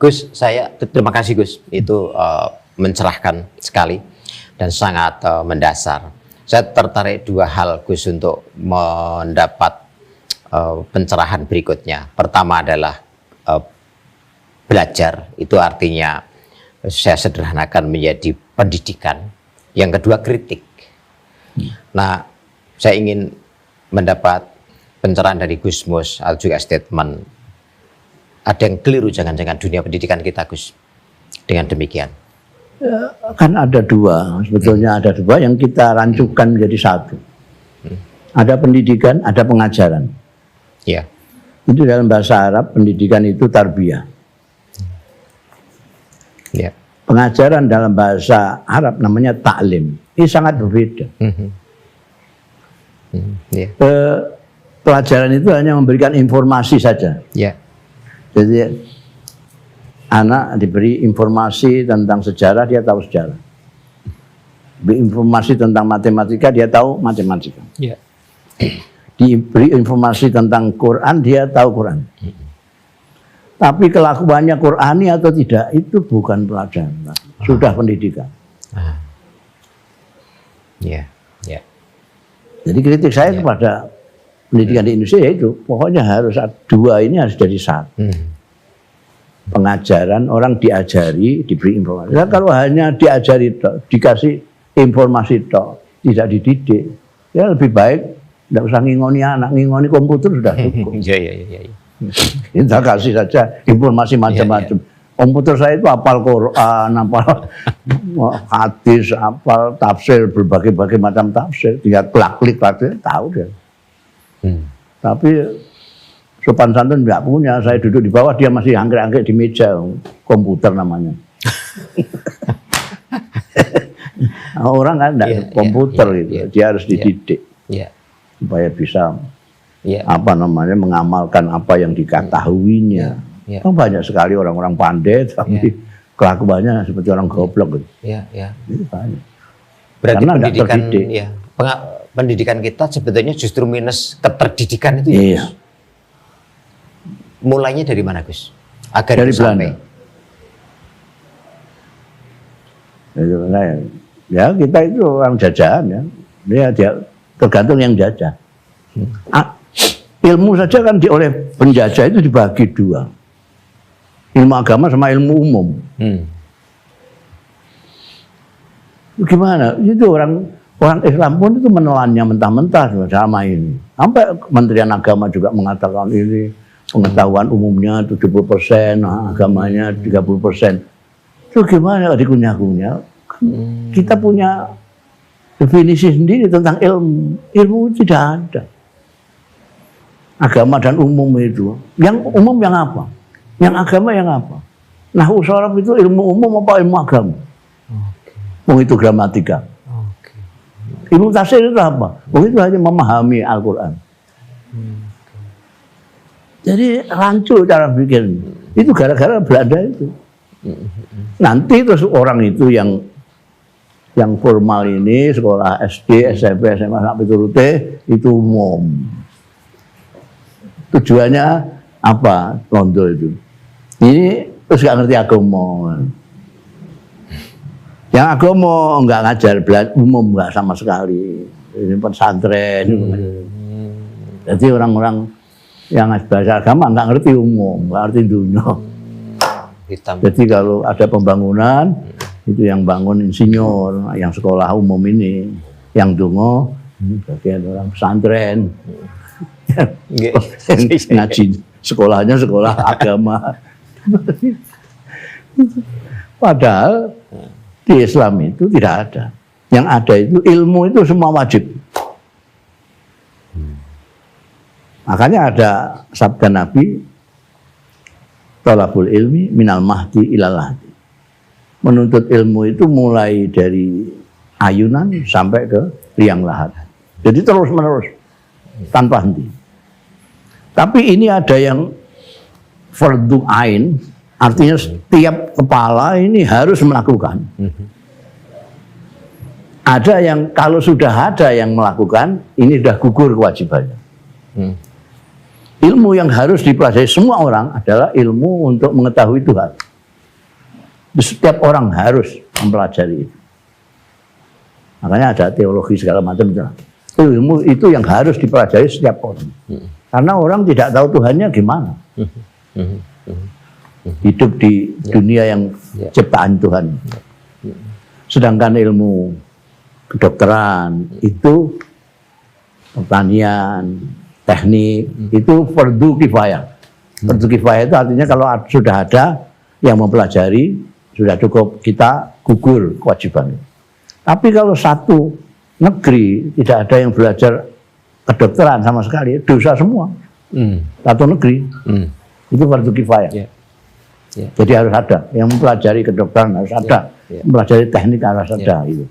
Gus, saya terima kasih Gus, itu mencerahkan sekali dan sangat mendasar. Saya tertarik dua hal Gus untuk mendapat pencerahan berikutnya. Pertama adalah belajar, itu artinya saya sederhanakan menjadi pendidikan. Yang kedua kritik. Nah, saya ingin mendapat pencerahan dari Gus Mus atau juga statement. Ada yang keliru jangan-jangan dunia pendidikan kita, Gus, dengan demikian. Kan ada dua, sebetulnya ada dua yang kita rancukan menjadi satu. Ada pendidikan, ada pengajaran. Ya. Itu dalam bahasa Arab, pendidikan itu tarbiyah. Ya. Pengajaran dalam bahasa Arab namanya ta'lim. Ini sangat berbeda. Ya. Pelajaran itu hanya memberikan informasi saja. Ya. Jadi anak diberi informasi tentang sejarah, dia tahu sejarah. Diberi informasi tentang matematika, dia tahu matematika. Ya. Diberi informasi tentang Quran, dia tahu Quran. Tapi kelakuannya Qurani atau tidak, itu bukan pelajaran, sudah pendidikan. Ya. Ya. Jadi kritik saya kepada pendidikan di Indonesia yaitu pokoknya harus dua ini harus jadi satu. Pengajaran, orang diajari, diberi informasi. Nah, kalau hanya diajari toh, dikasih informasi toh, tidak dididik, ya lebih baik tidak usah ngingoni anak, ngingoni komputer sudah cukup. Iya. Kita kasih saja informasi macam-macam. Komputer saya itu hafal Quran, hafal hadis, hafal tafsir, berbagai macam tafsir. Tinggal klik tafsir, tahu dia. Tapi sopan santun nggak punya. Saya duduk di bawah, dia masih anggrek-anggrek di meja. Komputer namanya. Orang kan enggak komputer gitu. Dia harus dididik supaya bisa mengamalkan apa yang diketahuinya. Kan banyak sekali orang-orang pandai tapi kelakuannya seperti orang goblok gitu. Itu banyak. Berarti karena pendidikan pendidikan kita sebetulnya justru minus keterdidikan itu ya. Iya. Gus? Mulainya dari mana, Gus? Agar dari sampai ya kita itu orang jajahan ya. Dia tergantung yang jajah. Ilmu saja kan oleh penjajah itu dibagi dua. Ilmu agama sama ilmu umum. Gimana? Itu orang Islam pun itu menelannya mentah-mentah sama ini. Sampai Kementerian Agama juga mengatakan ini pengetahuan umumnya 70%, agamanya 30%. Itu gimana dikunyah-kunyah? Kita punya definisi sendiri tentang ilmu. Ilmu tidak ada. Agama dan umum itu. Yang umum yang apa? Yang agama yang apa? Nahwu sharaf itu ilmu umum apa ilmu agama? Itu gramatika. Ilmu tafsir itu apa? Itu hanya memahami Al-Quran. Jadi rancu cara pikir. Itu gara-gara Belanda itu. Nanti terus orang itu yang formal ini sekolah SD, SMP, SMA sampai turute itu umum. Tujuannya apa? Londo itu. Ini terus gak ngerti agama. Yang agama enggak ngajar umum enggak sama sekali. Ini pesantren. Jadi orang-orang yang belajar agama enggak ngerti umum, enggak ngerti dunia. Jadi kalau ada pembangunan itu yang bangun insinyur, yang sekolah umum ini, yang dungo bagian orang pesantren. Ngaji sekolahnya sekolah agama. Padahal di Islam itu tidak ada. Yang ada itu ilmu itu semua wajib. Makanya ada sabda Nabi, talabul ilmi minal mahdi ilal lahdi. Menuntut ilmu itu mulai dari ayunan sampai ke liang lahat. Jadi terus menerus tanpa henti. Tapi ini ada yang fardhu ain, artinya setiap kepala ini harus melakukan. Ada yang kalau sudah ada yang melakukan, ini sudah gugur kewajibannya. Ilmu yang harus dipelajari semua orang adalah ilmu untuk mengetahui Tuhan. Setiap orang harus mempelajari itu. Makanya ada teologi segala macam itu. Ilmu itu yang harus dipelajari setiap orang. Karena orang tidak tahu Tuhannya gimana. Hidup di dunia yang ciptaan Tuhan. Sedangkan ilmu kedokteran itu, pertanian, teknik, itu fardu kifayah. Fardu kifayah itu artinya kalau sudah ada yang mempelajari, sudah cukup, kita gugur kewajiban. Tapi kalau satu negeri tidak ada yang belajar kedokteran sama sekali, dosa semua. Satu negeri, itu fardu kifayah. Jadi harus ada yang mempelajari kedokteran, harus ada mempelajari teknik, harus ada. Gitu.